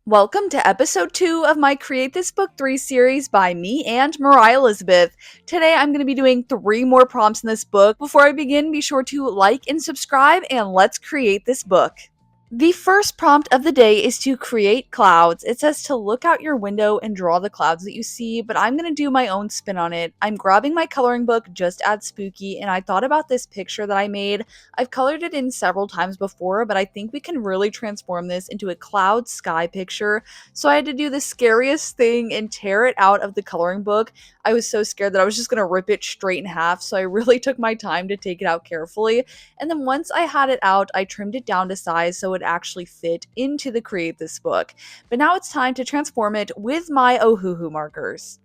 Welcome to episode 2 of my Create This Book 3 series by me and Mariah Elizabeth. Today I'm going to be doing 3 more prompts in this book. Before I begin, be sure to like and subscribe, and let's create this book. The first prompt of the day is to create clouds. It says to look out your window and draw the clouds that you see, but I'm going to do my own spin on it. I'm grabbing my coloring book, Just Add Spooky, and I thought about this picture that I made. I've colored it in several times before, but I think we can really transform this into a cloud sky picture. So I had to do the scariest thing and tear it out of the coloring book. I was so scared that I was just going to rip it straight in half, so I really took my time to take it out carefully. And then once I had it out, I trimmed it down to size so it actually fit into the Create This book. But now it's time to transform it with my Ohuhu markers.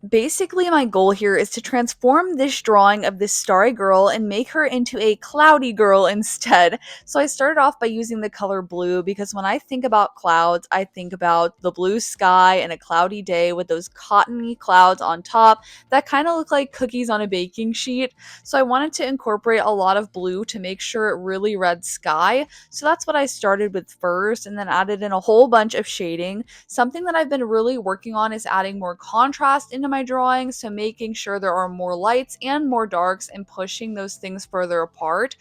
Basically, my goal here is to transform this drawing of this starry girl and make her into a cloudy girl instead. So I started off by using the color blue because when I think about clouds, I think about the blue sky and a cloudy day with those cottony clouds on top that kind of look like cookies on a baking sheet. So I wanted to incorporate a lot of blue to make sure it really read sky. So that's what I started with first, and then added in a whole bunch of shading. Something that I've been really working on is adding more contrast into my drawings, so making sure there are more lights and more darks and pushing those things further apart.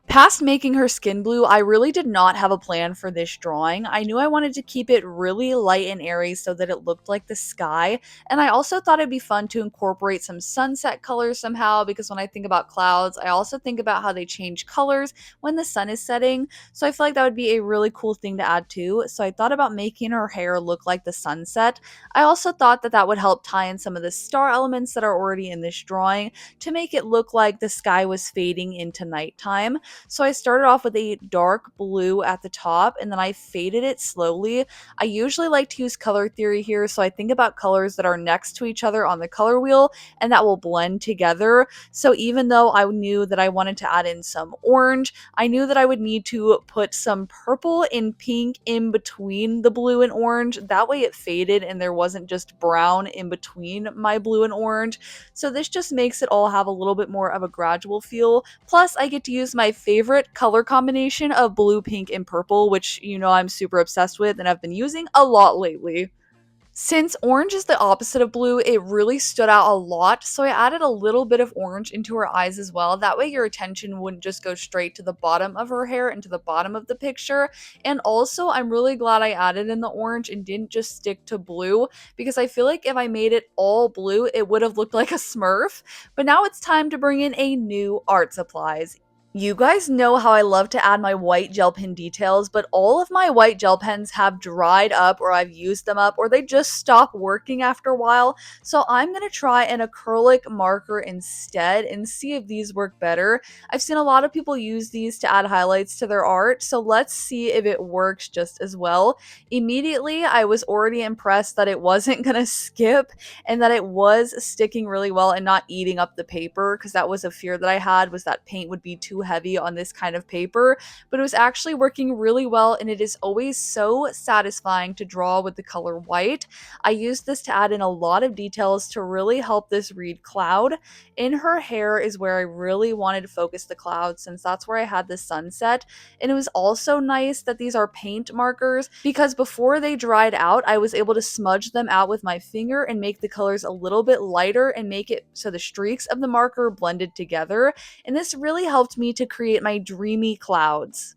Past making her skin blue, I really did not have a plan for this drawing. I knew I wanted to keep it really light and airy so that it looked like the sky, and I also thought it'd be fun to incorporate some sunset colors somehow, because when I think about clouds, I also think about how they change colors when the sun is setting, so I feel like that would be a really cool thing to add too. So I thought about making her hair look like the sunset. I also thought that that would help tie in some of the star elements that are already in this drawing to make it look like the sky was fading into nighttime. So I started off with a dark blue at the top, and then I faded it slowly. I usually like to use color theory here, so I think about colors that are next to each other on the color wheel and that will blend together. So even though I knew that I wanted to add in some orange, I knew that I would need to put some purple and pink in between the blue and orange. That way it faded and there wasn't just brown in between my blue and orange. So this just makes it all have a little bit more of a gradual feel. Plus, I get to use my favorite color combination of blue, pink, and purple, which you know I'm super obsessed with and I've been using a lot lately. Since orange is the opposite of blue, it really stood out a lot, so I added a little bit of orange into her eyes as well. That way your attention wouldn't just go straight to the bottom of her hair and to the bottom of the picture. And also, I'm really glad I added in the orange and didn't just stick to blue, because I feel like if I made it all blue, it would have looked like a smurf. But now it's time to bring in a new art supplies. You guys know how I love to add my white gel pen details, but all of my white gel pens have dried up, or I've used them up, or they just stop working after a while. So I'm going to try an acrylic marker instead and see if these work better. I've seen a lot of people use these to add highlights to their art, so let's see if it works just as well. Immediately, I was already impressed that it wasn't going to skip and that it was sticking really well and not eating up the paper, because that was a fear that I had, was that paint would be too heavy on this kind of paper. But it was actually working really well, and it is always so satisfying to draw with the color white. I used this to add in a lot of details to really help this read cloud. In her hair is where I really wanted to focus the clouds, since that's where I had the sunset. And it was also nice that these are paint markers, because before they dried out, I was able to smudge them out with my finger and make the colors a little bit lighter and make it so the streaks of the marker blended together. And this really helped me to create my dreamy clouds.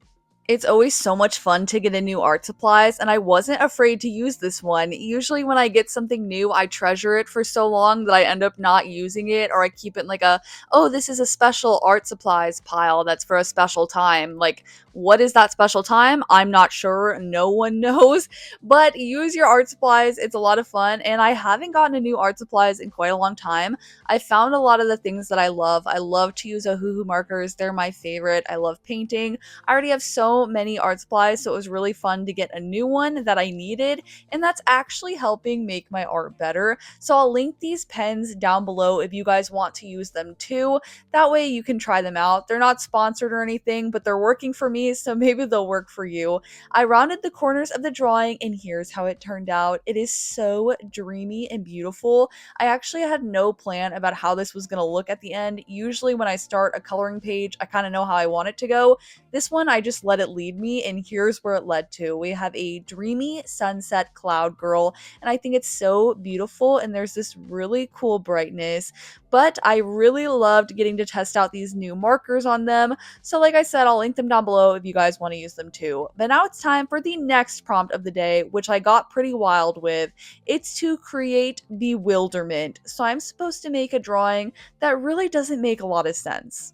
It's always so much fun to get a new art supplies, and I wasn't afraid to use this one. Usually when I get something new, I treasure it for so long that I end up not using it, or I keep it in like a, oh, this is a special art supplies pile that's for a special time. Like, what is that special time? I'm not sure. No one knows. But use your art supplies. It's a lot of fun, and I haven't gotten a new art supplies in quite a long time. I found a lot of the things that I love. I love to use Ohuhu markers. They're my favorite. I love painting. I already have so many art supplies, so it was really fun to get a new one that I needed, and that's actually helping make my art better. So I'll link these pens down below if you guys want to use them too. That way you can try them out. They're not sponsored or anything, but they're working for me me, so maybe they'll work for you. I rounded the corners of the drawing, and here's how it turned out. It is so dreamy and beautiful. I actually had no plan about how this was going to look at the end. Usually when I start a coloring page, I kind of know how I want it to go. This one, I just let it lead me, and here's where it led to. We have a dreamy sunset cloud girl, and I think it's so beautiful, and there's this really cool brightness. But I really loved getting to test out these new markers on them. So like I said, I'll link them down below if you guys want to use them too. But now it's time for the next prompt of the day, which I got pretty wild with. It's to create bewilderment. So I'm supposed to make a drawing that really doesn't make a lot of sense.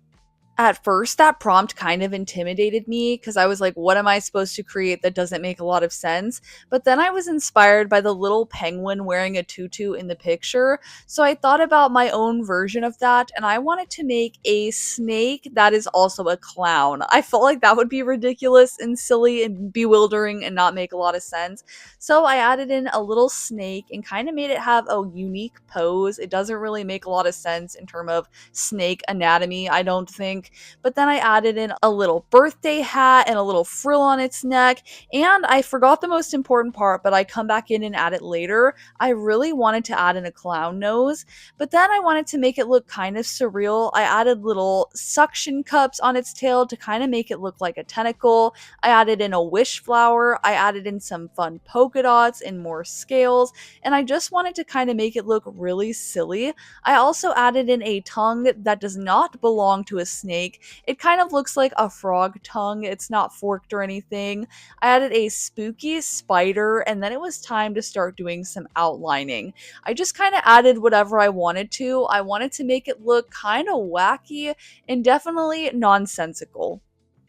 At first, that prompt kind of intimidated me because I was like, what am I supposed to create that doesn't make a lot of sense? But then I was inspired by the little penguin wearing a tutu in the picture. So I thought about my own version of that, and I wanted to make a snake that is also a clown. I felt like that would be ridiculous and silly and bewildering and not make a lot of sense. So I added in a little snake and kind of made it have a unique pose. It doesn't really make a lot of sense in terms of snake anatomy, I don't think. But then I added in a little birthday hat and a little frill on its neck. And I forgot the most important part, but I come back in and add it later. I really wanted to add in a clown nose, but then I wanted to make it look kind of surreal. I added little suction cups on its tail to kind of make it look like a tentacle. I added in a wish flower. I added in some fun polka dots and more scales. And I just wanted to kind of make it look really silly. I also added in a tongue that does not belong to a snake. It kind of looks like a frog tongue. It's not forked or anything. I added a spooky spider, and then it was time to start doing some outlining. I just kind of added whatever I wanted to. I wanted to make it look kind of wacky and definitely nonsensical.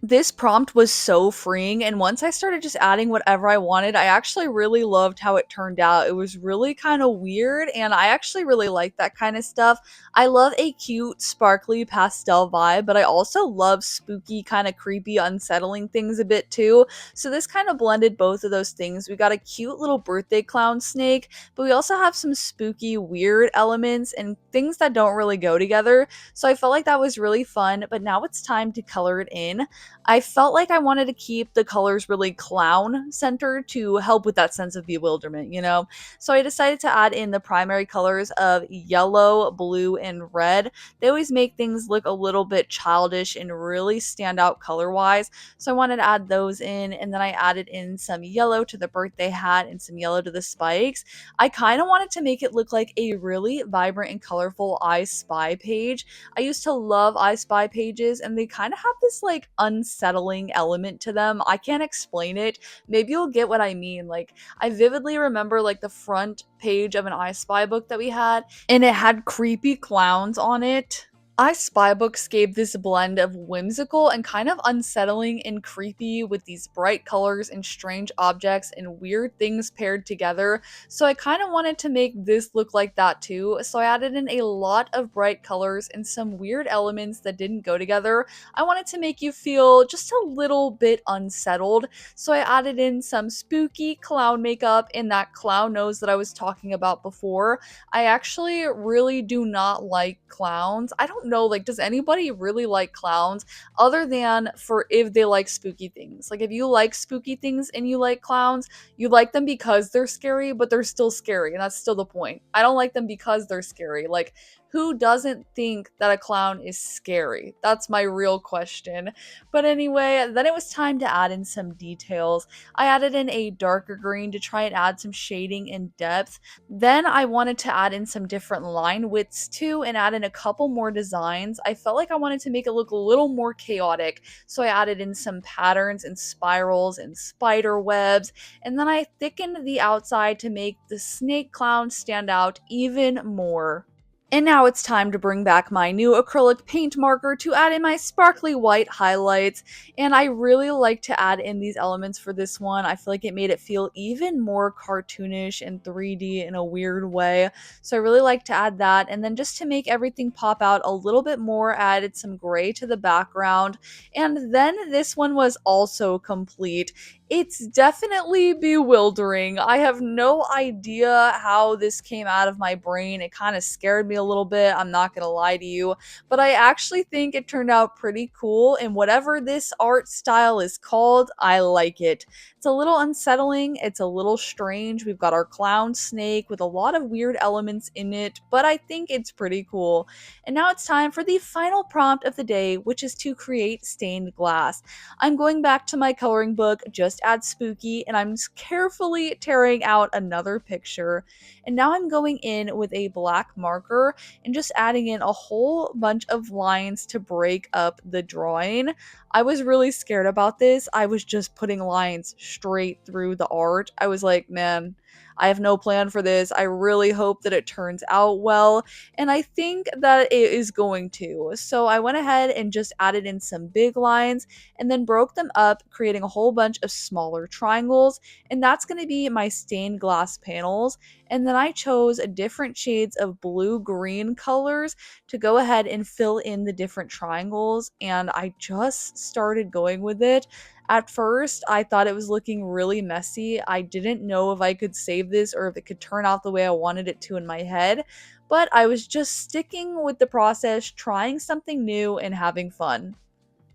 This prompt was so freeing, and once I started just adding whatever I wanted, I actually really loved how it turned out. It was really kind of weird, and I actually really like that kind of stuff. I love a cute, sparkly pastel vibe, but I also love spooky, kind of creepy, unsettling things a bit too. So this kind of blended both of those things. We got a cute little birthday clown snake, but we also have some spooky, weird elements and things that don't really go together. So I felt like that was really fun, but now it's time to color it in. I felt like I wanted to keep the colors really clown centered to help with that sense of bewilderment, you know? So I decided to add in the primary colors of yellow, blue, and red. They always make things look a little bit childish and really stand out color wise. So I wanted to add those in, and then I added in some yellow to the birthday hat and some yellow to the spikes. I kind of wanted to make it look like a really vibrant and colorful I Spy page. I used to love I Spy pages, and they kind of have this like unsettling element to them. I can't explain it. Maybe you'll get what I mean. Like, I vividly remember like the front page of an I Spy book that we had, and it had creepy clowns on it. I Spy books gave this blend of whimsical and kind of unsettling and creepy with these bright colors and strange objects and weird things paired together. So I kind of wanted to make this look like that too. So I added in a lot of bright colors and some weird elements that didn't go together. I wanted to make you feel just a little bit unsettled. So I added in some spooky clown makeup and that clown nose that I was talking about before. I actually really do not like clowns. I don't know, like, does anybody really like clowns other than for if they like spooky things? Like, if you like spooky things and you like clowns, you like them because they're scary, but they're still scary, and that's still the point. I don't like them because they're scary. Like, who doesn't think that a clown is scary? That's my real question. But anyway, then it was time to add in some details. I added in a darker green to try and add some shading and depth. Then I wanted to add in some different line widths too and add in a couple more designs. I felt like I wanted to make it look a little more chaotic, so I added in some patterns and spirals and spider webs, and then I thickened the outside to make the snake clown stand out even more. And now it's time to bring back my new acrylic paint marker to add in my sparkly white highlights. And I really like to add in these elements for this one. I feel like it made it feel even more cartoonish and 3D in a weird way. So I really like to add that. And then just to make everything pop out a little bit more, I added some gray to the background. And then this one was also complete. It's definitely bewildering. I have no idea how this came out of my brain. It kind of scared me a little bit, I'm not gonna lie to you, but I actually think it turned out pretty cool, and whatever this art style is called, I like it. It's a little unsettling, it's a little strange. We've got our clown snake with a lot of weird elements in it, but I think it's pretty cool. And now it's time for the final prompt of the day, which is to create stained glass. I'm going back to my coloring book, Just Add Spooky, and I'm carefully tearing out another picture. And now I'm going in with a black marker and just adding in a whole bunch of lines to break up the drawing. I was really scared about this. I was just putting lines straight through the art. I was like, man, I have no plan for this. I really hope that it turns out well, and I think that it is going to. So I went ahead and just added in some big lines and then broke them up, creating a whole bunch of smaller triangles, and that's going to be my stained glass panels. And then I chose different shades of blue-green colors to go ahead and fill in the different triangles, and I just started going with it. At first, I thought it was looking really messy. I didn't know if I could save this or if it could turn out the way I wanted it to in my head, but I was just sticking with the process, trying something new, and having fun.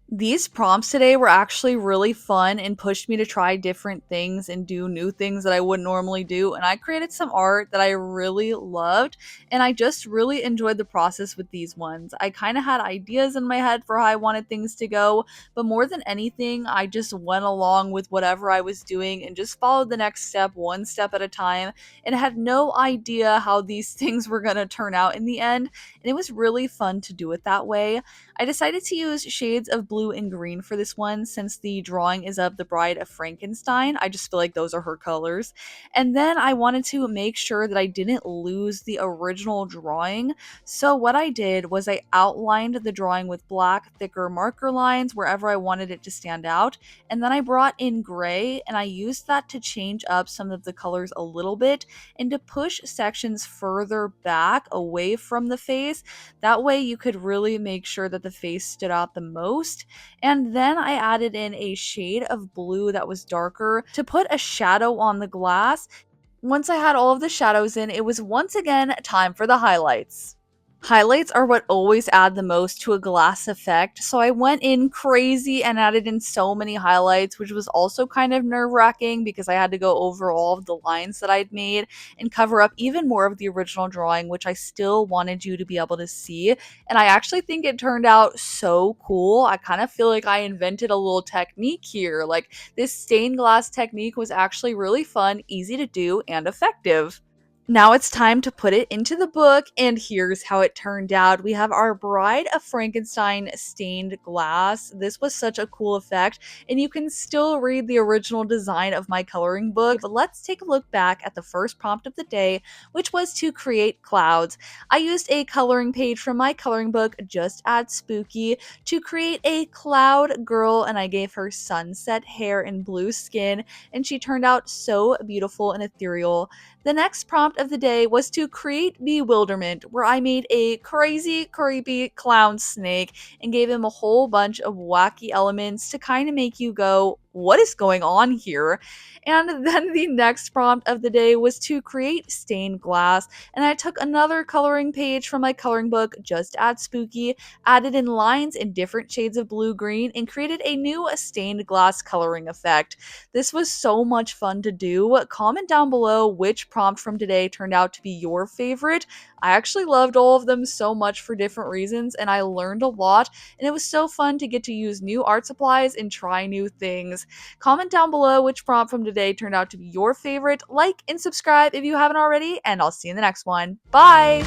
These prompts today were actually really fun and pushed me to try different things and do new things that I wouldn't normally do. And I created some art that I really loved, and I just really enjoyed the process with these ones. I kind of had ideas in my head for how I wanted things to go, but more than anything, I just went along with whatever I was doing and just followed the next step one step at a time, and had no idea how these things were going to turn out in the end. And it was really fun to do it that way. I decided to use shades of blue and green for this one since the drawing is of the Bride of Frankenstein. I just feel like those are her colors. And then I wanted to make sure that I didn't lose the original drawing. So what I did was I outlined the drawing with black, thicker marker lines wherever I wanted it to stand out. And then I brought in gray and I used that to change up some of the colors a little bit and to push sections further back away from the face. That way you could really make sure that the face stood out the most. And then I added in a shade of blue that was darker to put a shadow on the glass. Once I had all of the shadows in, it was once again time for the highlights. Highlights are what always add the most to a glass effect, so I went in crazy and added in so many highlights, which was also kind of nerve-wracking because I had to go over all of the lines that I'd made and cover up even more of the original drawing, which I still wanted you to be able to see. And I actually think it turned out so cool. I kind of feel like I invented a little technique here. Like, this stained glass technique was actually really fun, easy to do, and effective. Now it's time to put it into the book, and here's how it turned out. We have our Bride of Frankenstein stained glass. This was such a cool effect, and you can still read the original design of my coloring book. But let's take a look back at the first prompt of the day, which was to create clouds. I used a coloring page from my coloring book, Just Add Spooky, to create a cloud girl, and I gave her sunset hair and blue skin, and she turned out so beautiful and ethereal. The next prompt of the day was to create bewilderment, where I made a crazy, creepy clown snake and gave him a whole bunch of wacky elements to kind of make you go, what is going on here? And then the next prompt of the day was to create stained glass, and I took another coloring page from my coloring book, Just Add Spooky, added in lines in different shades of blue-green, and created a new stained glass coloring effect. This was so much fun to do. Comment down below which prompt from today turned out to be your favorite. I actually loved all of them so much for different reasons, and I learned a lot, and it was so fun to get to use new art supplies and try new things. Comment down below which prompt from today turned out to be your favorite. Like and subscribe if you haven't already, and I'll see you in the next one. Bye!